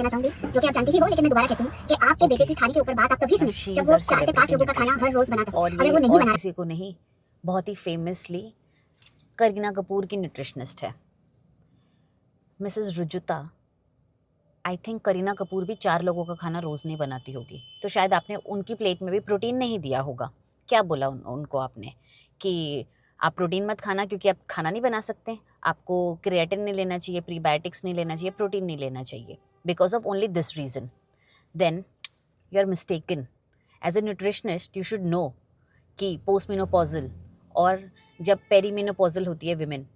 कहना चाहूंगी, जो कि आप जानती ही हो, लेकिन मैं दोबारा कहती हूँ कि आपके बेटे की थाली के ऊपर बात आप तभी सुनी जब वो 4 से 5 लोगों का खाना हर रोज बनाता है। और अगर ये वो नहीं और बना किसी को नहीं, बहुत ही फेमसली करीना कपूर की न्यूट्रिशनिस्ट है Mrs Rujuta. I think Kareena Kapoor भी 4 लोगों का खाना रोज़ नहीं बनाती होगी, तो शायद आपने उनकी प्लेट में भी प्रोटीन नहीं दिया होगा। क्या बोला उनको आपने कि आप प्रोटीन मत खाना क्योंकि आप खाना नहीं बना सकते, आपको क्रिएटिन नहीं लेना चाहिए, प्रीबायोटिक्स नहीं लेना चाहिए, प्रोटीन नहीं लेना चाहिए, because of only this reason. Then you are mistaken. As a nutritionist you should know कि पोस्ट मेनोपॉजल और जब पेरीमेनोपॉजल होती है विमेन,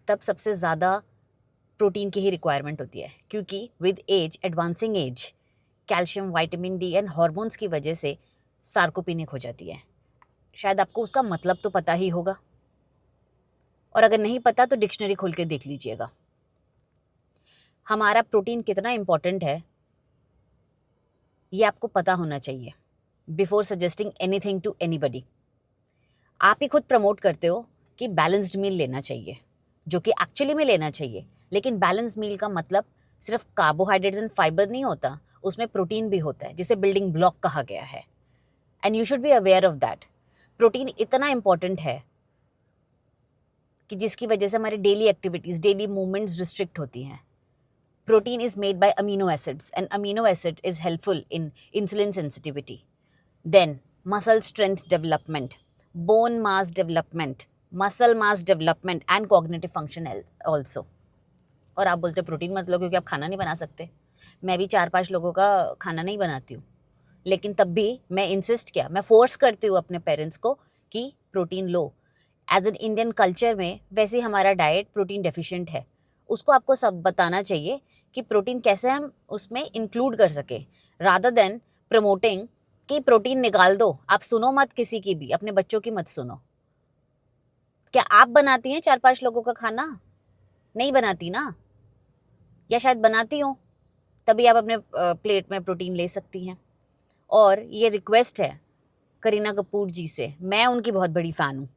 तब सबसे ज़्यादा प्रोटीन की ही रिक्वायरमेंट होती है, क्योंकि with age, advancing age, calcium, vitamin D and hormones की वजह से सार्कोपिनिक हो जाती है। शायद आपको उसका मतलब तो पता ही होगा, और अगर नहीं पता तो डिक्शनरी खोल के देख लीजिएगा। हमारा प्रोटीन कितना इम्पॉर्टेंट है ये आपको पता होना चाहिए before suggesting anything to anybody. आप ही खुद प्रमोट करते हो कि बैलेंस्ड मील लेना चाहिए, जो कि एक्चुअली में लेना चाहिए, लेकिन बैलेंस मील का मतलब सिर्फ कार्बोहाइड्रेट्स एंड फाइबर नहीं होता, उसमें प्रोटीन भी होता है, जिसे बिल्डिंग ब्लॉक कहा गया है। And you should be aware of that. Protein इतना इंपॉर्टेंट है कि जिसकी वजह से हमारी daily activities, daily movements restrict होती हैं। Protein is made by amino acids and amino acid is helpful in insulin sensitivity, then muscle strength development, bone mass development, muscle mass development and cognitive function also। और आप बोलते हो protein मत लो क्योंकि आप खाना नहीं बना सकते। मैं भी 4-5 लोगों का खाना नहीं बनाती हूँ, लेकिन तब भी मैं इंसिस्ट किया, मैं फोर्स करती हूँ अपने पेरेंट्स को कि प्रोटीन लो। एज एन इंडियन कल्चर में वैसे ही हमारा डाइट प्रोटीन डेफिशिएंट है, उसको आपको सब बताना चाहिए कि प्रोटीन कैसे हम उसमें इंक्लूड कर सके, रादर देन प्रमोटिंग कि प्रोटीन निकाल दो। आप सुनो मत किसी की भी, अपने बच्चों की मत सुनो। क्या आप बनाती हैं 4-5 लोगों का खाना? नहीं बनाती ना, या शायद बनाती हो, तभी आप अपने प्लेट में प्रोटीन ले सकती हैं। और ये रिक्वेस्ट है करीना कपूर जी से, मैं उनकी बहुत बड़ी फ़ैन हूँ,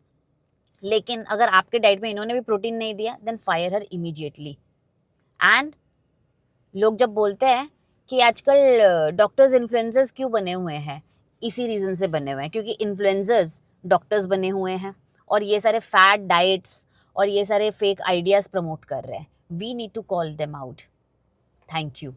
लेकिन अगर आपके डाइट में इन्होंने भी प्रोटीन नहीं दिया, then fire her immediately. And लोग जब बोलते हैं कि आजकल डॉक्टर्स इन्फ्लुएंसर्स क्यों बने हुए हैं, इसी रीज़न से बने हुए हैं, क्योंकि इन्फ्लुएंसर्स डॉक्टर्स बने हुए हैं और ये सारे फैट डाइट्स और ये सारे फेक आइडियाज़ प्रमोट कर रहे हैं। We need to call them out. Thank you.